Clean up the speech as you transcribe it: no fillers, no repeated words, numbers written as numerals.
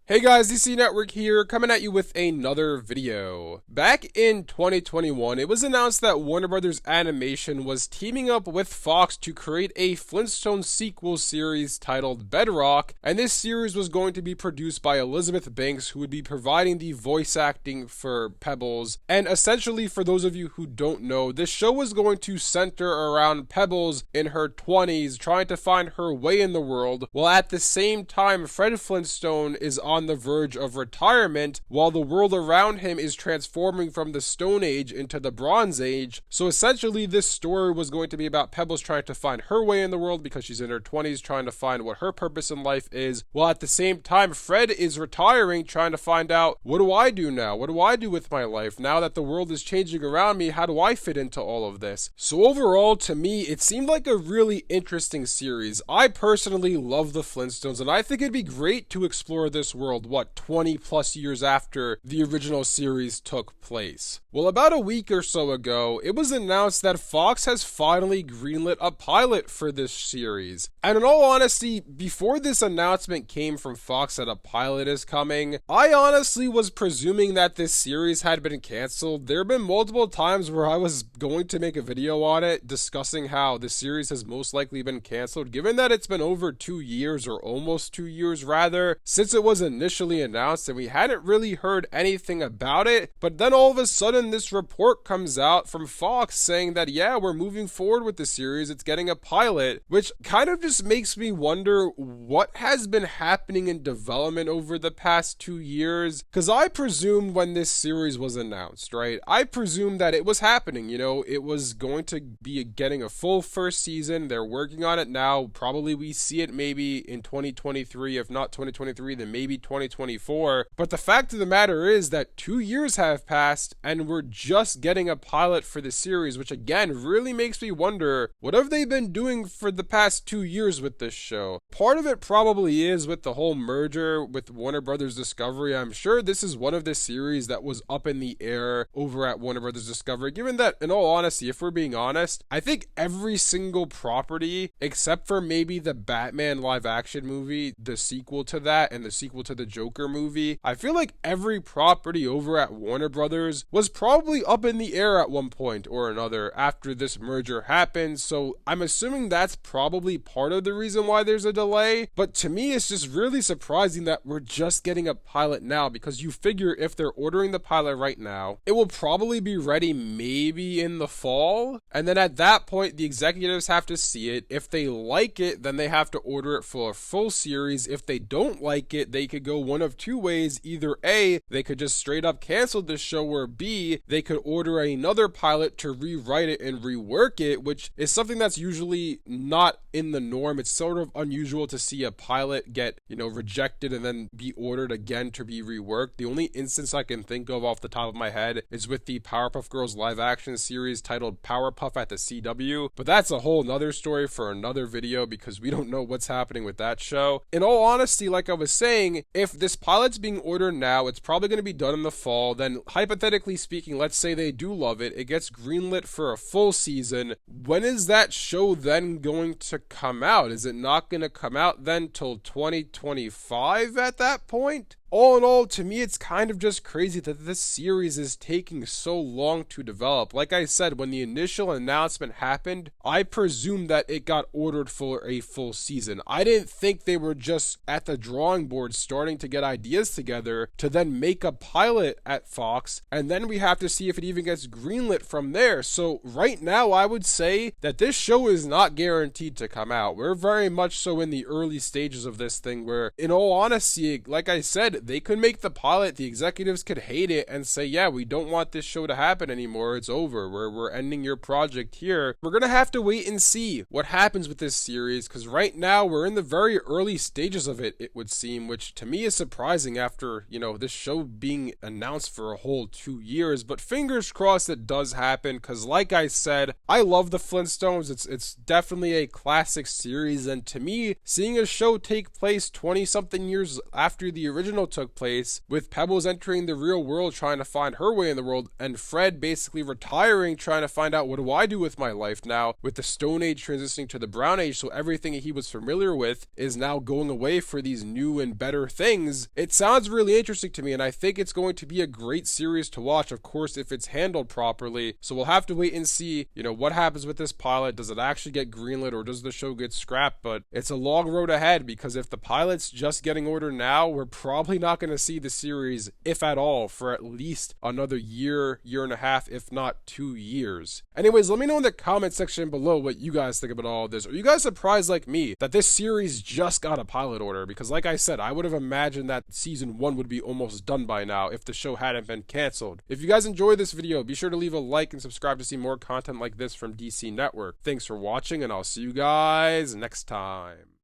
Hey guys, DC Network here, coming at you with another video. Back in 2021, it was announced that Warner Brothers Animation was teaming up with Fox to create a Flintstones sequel series titled Bedrock, and this series was going to be produced by Elizabeth Banks, who would be providing the voice acting for Pebbles. And essentially, for those of you who don't know, this show was going to center around Pebbles in her 20s, trying to find her way in the world, while at the same time, Fred Flintstone is on the verge of retirement while the world around him is transforming from the Stone Age into the Bronze Age. So essentially this story was going to be about Pebbles trying to find her way in the world because she's in her 20s, trying to find what her purpose in life is, while at the same time Fred is retiring, trying to find out, what do I do now? What do I do with my life? Now that the world is changing around me, how do I fit into all of this? So overall, to me, it seemed like a really interesting series. I personally love the Flintstones, and I think it'd be great to explore this world, 20 plus years after the original series took place. Well, about a week or so ago, it was announced that Fox has finally greenlit a pilot for this series. And in all honesty, before this announcement came from Fox that a pilot is coming, I honestly was presuming that this series had been canceled. There have been multiple times where I was going to make a video on it discussing how the series has most likely been canceled, given that it's been over 2 years, or almost 2 years rather, since it was initially announced and we hadn't really heard anything about it. But then all of a sudden this report comes out from Fox saying that yeah, we're moving forward with the series, it's getting a pilot, which kind of just makes me wonder what has been happening in development over the past 2 years. Because I presumed when this series was announced, right, I presumed that it was happening, it was going to be getting a full first season. They're working on it now. Probably we see it maybe in 2023, if not 2023 then maybe 2024. But the fact of the matter is that 2 years have passed and we're just getting a pilot for the series, which again really makes me wonder, what have they been doing for the past 2 years with this show? Part of it probably is with the whole merger with Warner Brothers Discovery. I'm sure this is one of the series that was up in the air over at Warner Brothers Discovery, given that, in all honesty, if we're being honest, I think every single property, except for maybe the Batman live action movie, the sequel to that, and the sequel to the Joker movie, I feel like every property over at Warner Brothers was probably up in the air at one point or another after this merger happened. So I'm assuming that's probably part of the reason why there's a delay. But to me, it's just really surprising that we're just getting a pilot now, because you figure if they're ordering the pilot right now, it will probably be ready maybe in the fall. And then at that point, the executives have to see it. If they like it, then they have to order it for a full series. If they don't like it, they could go one of two ways. Either A, they could just straight up cancel this show, or B, they could order another pilot to rewrite it and rework it, which is something that's usually not in the norm. It's sort of unusual to see a pilot get, rejected and then be ordered again to be reworked. The only instance I can think of off the top of my head is with the Powerpuff Girls live action series titled Powerpuff at the CW, but that's a whole nother story for another video because we don't know what's happening with that show. In all honesty, like I was saying, if this pilot's being ordered now, it's probably going to be done in the fall. Then hypothetically speaking, let's say they do love it, it gets greenlit for a full season. When is that show then going to come out? Is it not going to come out then till 2025 at that point? All in all, to me, it's kind of just crazy that this series is taking so long to develop. Like I said, when the initial announcement happened, I presumed that it got ordered for a full season. I didn't think they were just at the drawing board starting to get ideas together to then make a pilot at Fox, and then we have to see if it even gets greenlit from there. So right now, I would say that this show is not guaranteed to come out. We're very much so in the early stages of this thing where, in all honesty, like I said, they could make the pilot, the executives could hate it and say, yeah, we don't want this show to happen anymore, it's over, we're ending your project here. We're gonna have to wait and see what happens with this series, because right now we're in the very early stages of it, it would seem, which to me is surprising after, this show being announced for a whole 2 years. But fingers crossed it does happen, because like I said, I love the Flintstones. It's definitely a classic series, and to me, seeing a show take place 20 something years after the original battle took place, with Pebbles entering the real world trying to find her way in the world, and Fred basically retiring trying to find out, what do I do with my life now, with the Stone Age transitioning to the Brown Age, so everything he was familiar with is now going away for these new and better things. It sounds really interesting to me, and I think it's going to be a great series to watch, of course, if it's handled properly. So we'll have to wait and see, what happens with this pilot. Does it actually get greenlit, or does the show get scrapped? But it's a long road ahead, because if the pilot's just getting ordered now, we're probably not going to see the series, if at all, for at least another year and a half, if not 2 years. Anyways, let me know in the comment section below what you guys think about all of this. Are you guys surprised like me that this series just got a pilot order? Because like I said, I would have imagined that season 1 would be almost done by now if the show hadn't been canceled. If you guys enjoyed this video, be sure to leave a like and subscribe to see more content like this from DC Network. Thanks for watching, and I'll see you guys next time.